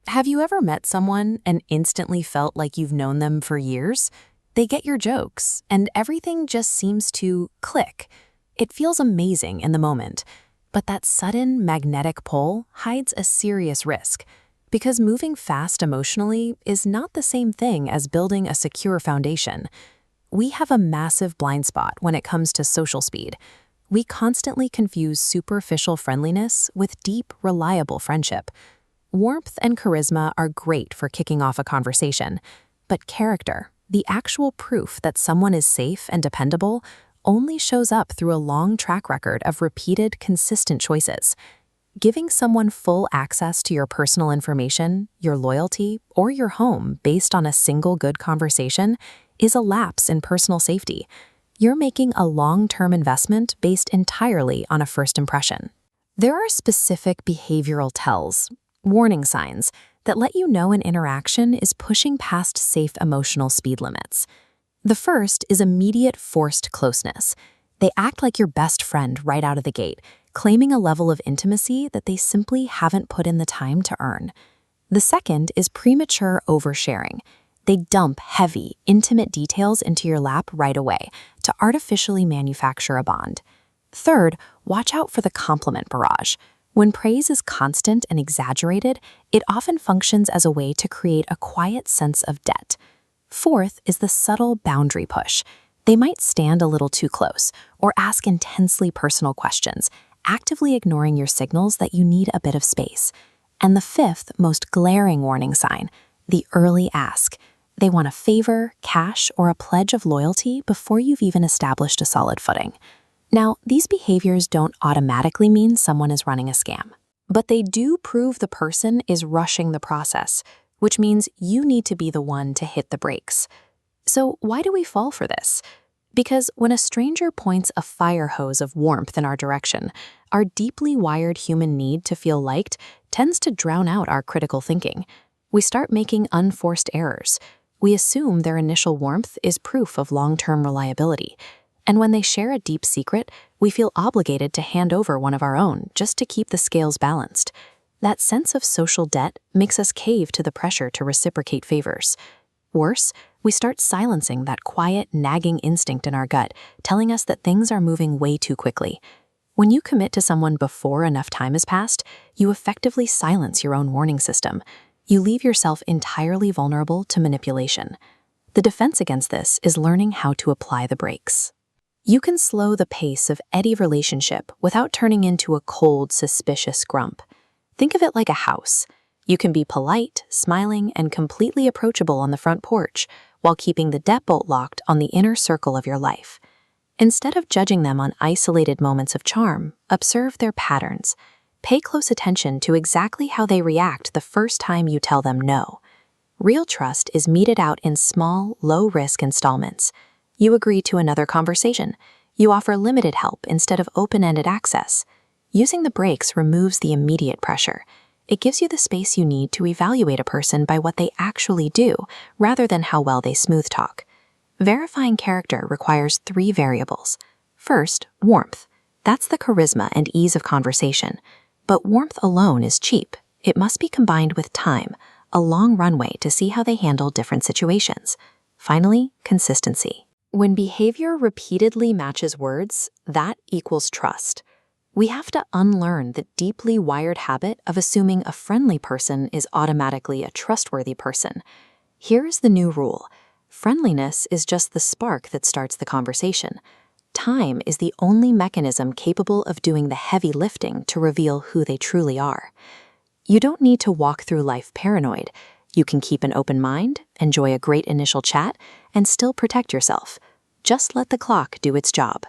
Have you ever met someone and instantly felt like you've known them for years? They get your jokes, and everything just seems to click. It feels amazing in the moment, but that sudden magnetic pull hides a serious risk, because moving fast emotionally is not the same thing as building a secure foundation. We have a massive blind spot when it comes to social speed. We constantly confuse superficial friendliness with deep, reliable friendship. Warmth and charisma are great for kicking off a conversation, but character, the actual proof that someone is safe and dependable, only shows up through a long track record of repeated, consistent choices. Giving someone full access to your personal information, your loyalty, or your home based on a single good conversation is a lapse in personal safety. You're making a long-term investment based entirely on a first impression. There are specific behavioral tells, warning signs, that let you know an interaction is pushing past safe emotional speed limits. The first is immediate forced closeness. They act like your best friend right out of the gate, claiming a level of intimacy that they simply haven't put in the time to earn. The second is premature oversharing. They dump heavy, intimate details into your lap right away to artificially manufacture a bond. Third, watch out for the compliment barrage. When praise is constant and exaggerated, it often functions as a way to create a quiet sense of debt. Fourth is the subtle boundary push. They might stand a little too close or ask intensely personal questions, actively ignoring your signals that you need a bit of space. And the fifth, most glaring warning sign, the early ask. They want a favor, cash, or a pledge of loyalty before you've even established a solid footing. Now, these behaviors don't automatically mean someone is running a scam, but they do prove the person is rushing the process, which means you need to be the one to hit the brakes. So why do we fall for this? Because when a stranger points a fire hose of warmth in our direction, our deeply wired human need to feel liked tends to drown out our critical thinking. We start making unforced errors. We assume their initial warmth is proof of long-term reliability. And when they share a deep secret, we feel obligated to hand over one of our own just to keep the scales balanced. That sense of social debt makes us cave to the pressure to reciprocate favors. Worse, we start silencing that quiet, nagging instinct in our gut, telling us that things are moving way too quickly. When you commit to someone before enough time has passed, you effectively silence your own warning system. You leave yourself entirely vulnerable to manipulation. The defense against this is learning how to apply the brakes. You can slow the pace of any relationship without turning into a cold, suspicious grump. Think of it like a house. You can be polite, smiling, and completely approachable on the front porch while keeping the deadbolt locked on the inner circle of your life. Instead of judging them on isolated moments of charm, observe their patterns. Pay close attention to exactly how they react the first time you tell them no. Real trust is meted out in small, low-risk installments. You agree to another conversation. You offer limited help instead of open-ended access. Using the brakes removes the immediate pressure. It gives you the space you need to evaluate a person by what they actually do, rather than how well they smooth talk. Verifying character requires 3 variables. First, warmth. That's the charisma and ease of conversation. But warmth alone is cheap. It must be combined with time, a long runway to see how they handle different situations. Finally, consistency. When behavior repeatedly matches words, that equals trust. We have to unlearn the deeply wired habit of assuming a friendly person is automatically a trustworthy person. Here's the new rule. Friendliness is just the spark that starts the conversation. Time is the only mechanism capable of doing the heavy lifting to reveal who they truly are. You don't need to walk through life paranoid. You can keep an open mind, enjoy a great initial chat, and still protect yourself. Just let the clock do its job.